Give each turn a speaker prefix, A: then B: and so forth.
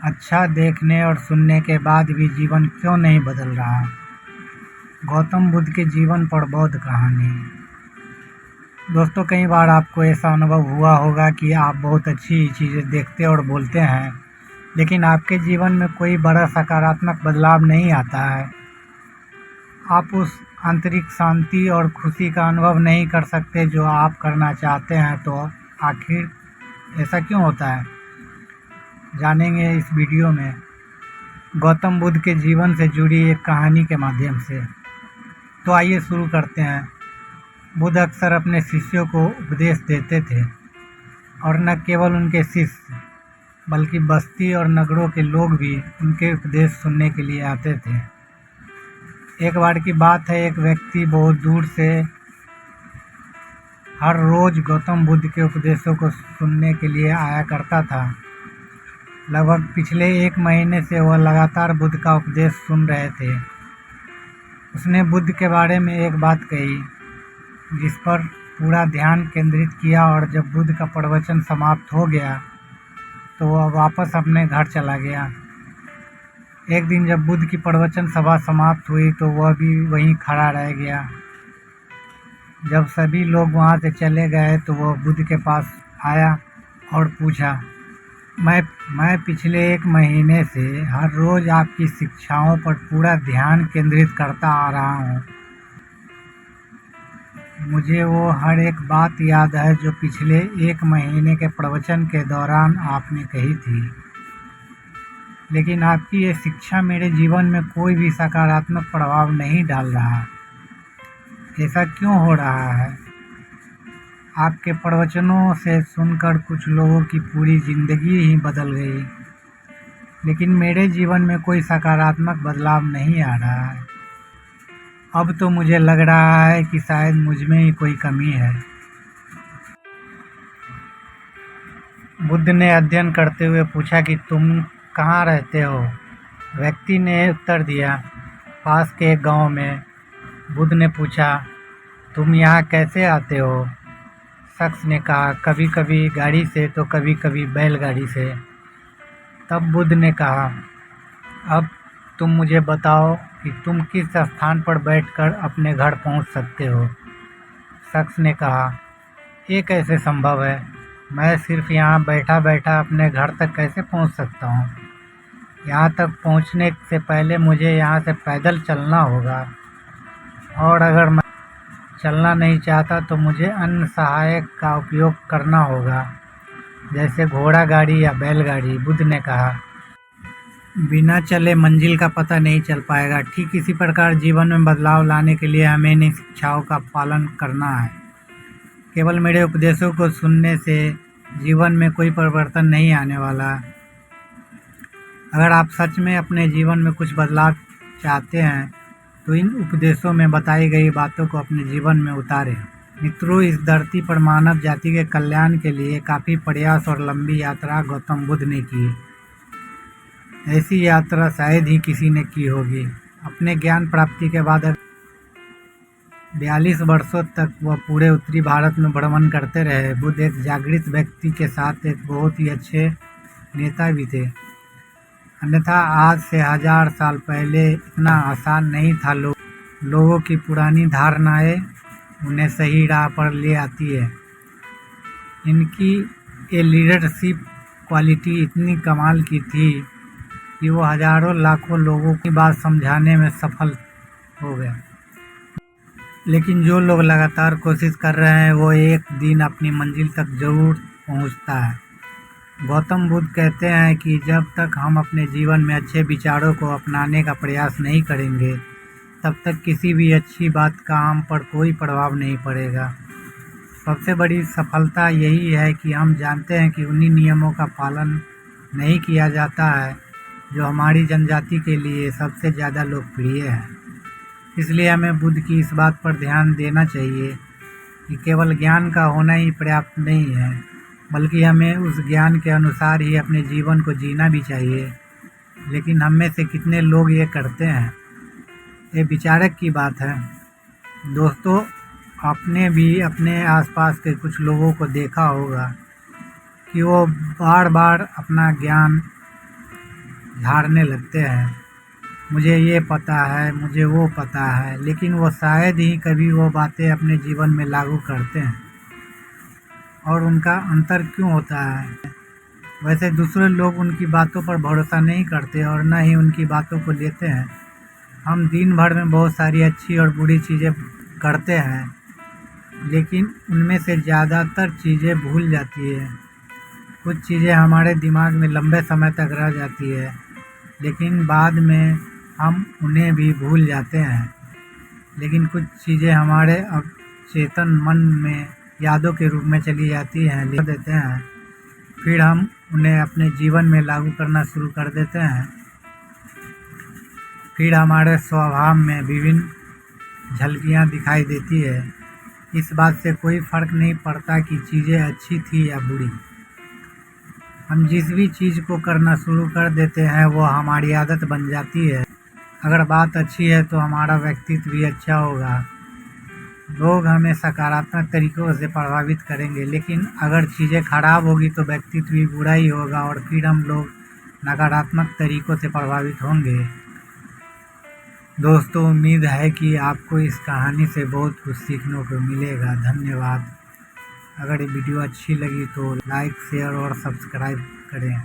A: अच्छा देखने और सुनने के बाद भी जीवन क्यों नहीं बदल रहा? गौतम बुद्ध के जीवन पर बौद्ध कहानी। दोस्तों, कई बार आपको ऐसा अनुभव हुआ होगा कि आप बहुत अच्छी चीज़ें देखते और बोलते हैं, लेकिन आपके जीवन में कोई बड़ा सकारात्मक बदलाव नहीं आता है। आप उस आंतरिक शांति और खुशी का अनुभव नहीं कर सकते जो आप करना चाहते हैं। तो आखिर ऐसा क्यों होता है, जानेंगे इस वीडियो में गौतम बुद्ध के जीवन से जुड़ी एक कहानी के माध्यम से। तो आइए शुरू करते हैं। बुद्ध अक्सर अपने शिष्यों को उपदेश देते थे, और न केवल उनके शिष्य बल्कि बस्ती और नगरों के लोग भी उनके उपदेश सुनने के लिए आते थे। एक बार की बात है, एक व्यक्ति बहुत दूर से हर रोज़ गौतम बुद्ध के उपदेशों को सुनने के लिए आया करता था। लगभग पिछले 1 महीने से वह लगातार बुद्ध का उपदेश सुन रहे थे। उसने बुद्ध के बारे में एक बात कही जिस पर पूरा ध्यान केंद्रित किया, और जब बुद्ध का प्रवचन समाप्त हो गया तो वह वापस अपने घर चला गया। एक दिन जब बुद्ध की प्रवचन सभा समाप्त हुई तो वह भी वहीं खड़ा रह गया। जब सभी लोग वहां से चले गए तो वह बुद्ध के पास आया और पूछा, मैं पिछले 1 महीने से हर रोज़ आपकी शिक्षाओं पर पूरा ध्यान केंद्रित करता आ रहा हूँ। मुझे वो हर एक बात याद है जो पिछले 1 महीने के प्रवचन के दौरान आपने कही थी, लेकिन आपकी ये शिक्षा मेरे जीवन में कोई भी सकारात्मक प्रभाव नहीं डाल रहा। ऐसा क्यों हो रहा है? आपके प्रवचनों से सुनकर कुछ लोगों की पूरी ज़िंदगी ही बदल गई, लेकिन मेरे जीवन में कोई सकारात्मक बदलाव नहीं आ रहा है। अब तो मुझे लग रहा है कि शायद मुझ में ही कोई कमी है। बुद्ध ने अध्ययन करते हुए पूछा कि तुम कहाँ रहते हो? व्यक्ति ने उत्तर दिया, पास के एक गांव में। बुद्ध ने पूछा, तुम यहाँ कैसे आते हो? शख्स ने कहा, कभी कभी गाड़ी से तो कभी कभी बैलगाड़ी से। तब बुद्ध ने कहा, अब तुम मुझे बताओ कि तुम किस स्थान पर बैठकर अपने घर पहुंच सकते हो? शख्स ने कहा, ये कैसे संभव है? मैं सिर्फ यहाँ बैठा बैठा अपने घर तक कैसे पहुंच सकता हूँ? यहाँ तक पहुँचने से पहले मुझे यहाँ से पैदल चलना होगा, और अगर मैं चलना नहीं चाहता तो मुझे अन्य सहायक का उपयोग करना होगा, जैसे घोड़ा गाड़ी या बैलगाड़ी। बुद्ध ने कहा, बिना चले मंजिल का पता नहीं चल पाएगा। ठीक इसी प्रकार जीवन में बदलाव लाने के लिए हमें इन शिक्षाओं का पालन करना है। केवल मेरे उपदेशों को सुनने से जीवन में कोई परिवर्तन नहीं आने वाला। अगर आप सच में अपने जीवन में कुछ बदलाव चाहते हैं तो इन उपदेशों में बताई गई बातों को अपने जीवन में उतारें। मित्रों, इस धरती पर मानव जाति के कल्याण के लिए काफ़ी प्रयास और लंबी यात्रा गौतम बुद्ध ने की। ऐसी यात्रा शायद ही किसी ने की होगी। अपने ज्ञान प्राप्ति के बाद 42 वर्षों तक वह पूरे उत्तरी भारत में भ्रमण करते रहे। बुद्ध एक जागृत व्यक्ति के साथ एक बहुत ही अच्छे नेता भी थे। अन्यथा आज से 1000 साल पहले इतना आसान नहीं था। लोगों की पुरानी धारणाएं उन्हें सही राह पर ले आती है। इनकी ये लीडरशिप क्वालिटी इतनी कमाल की थी कि वो हजारों लाखों लोगों की बात समझाने में सफल हो गए। लेकिन जो लोग लगातार कोशिश कर रहे हैं वो एक दिन अपनी मंजिल तक जरूर पहुंचता है। गौतम बुद्ध कहते हैं कि जब तक हम अपने जीवन में अच्छे विचारों को अपनाने का प्रयास नहीं करेंगे, तब तक किसी भी अच्छी बात का हम पर कोई प्रभाव नहीं पड़ेगा। सबसे बड़ी सफलता यही है कि हम जानते हैं कि उन्हीं नियमों का पालन नहीं किया जाता है जो हमारी जनजाति के लिए सबसे ज़्यादा लोकप्रिय है। इसलिए हमें बुद्ध की इस बात पर ध्यान देना चाहिए कि केवल ज्ञान का होना ही पर्याप्त नहीं है, बल्कि हमें उस ज्ञान के अनुसार ही अपने जीवन को जीना भी चाहिए। लेकिन हम में से कितने लोग ये करते हैं, ये विचारक की बात है। दोस्तों, आपने भी अपने आसपास के कुछ लोगों को देखा होगा कि वो बार बार अपना ज्ञान झाड़ने लगते हैं, मुझे ये पता है, मुझे वो पता है, लेकिन वो शायद ही कभी वो बातें अपने जीवन में लागू करते हैं। और उनका अंतर क्यों होता है? वैसे दूसरे लोग उनकी बातों पर भरोसा नहीं करते और न ही उनकी बातों को लेते हैं। हम दिन भर में बहुत सारी अच्छी और बुरी चीज़ें करते हैं, लेकिन उनमें से ज़्यादातर चीज़ें भूल जाती है। कुछ चीज़ें हमारे दिमाग में लंबे समय तक रह जाती है, लेकिन बाद में हम उन्हें भी भूल जाते हैं। लेकिन कुछ चीज़ें हमारे अवचेतन मन में यादों के रूप में चली जाती हैं, लिख देते हैं, फिर हम उन्हें अपने जीवन में लागू करना शुरू कर देते हैं। फिर हमारे स्वभाव में विभिन्न झलकियाँ दिखाई देती है। इस बात से कोई फ़र्क नहीं पड़ता कि चीज़ें अच्छी थी या बुरी। हम जिस भी चीज़ को करना शुरू कर देते हैं वो हमारी आदत बन जाती है। अगर बात अच्छी है तो हमारा व्यक्तित्व भी अच्छा होगा। लोग हमें सकारात्मक तरीक़ों से प्रभावित करेंगे, लेकिन अगर चीज़ें ख़राब होगी तो व्यक्तित्व भी बुरा ही होगा और फिर हम लोग नकारात्मक तरीक़ों से प्रभावित होंगे। दोस्तों, उम्मीद है कि आपको इस कहानी से बहुत कुछ सीखने को मिलेगा। धन्यवाद। अगर ये वीडियो अच्छी लगी तो लाइक, शेयर और सब्सक्राइब करें।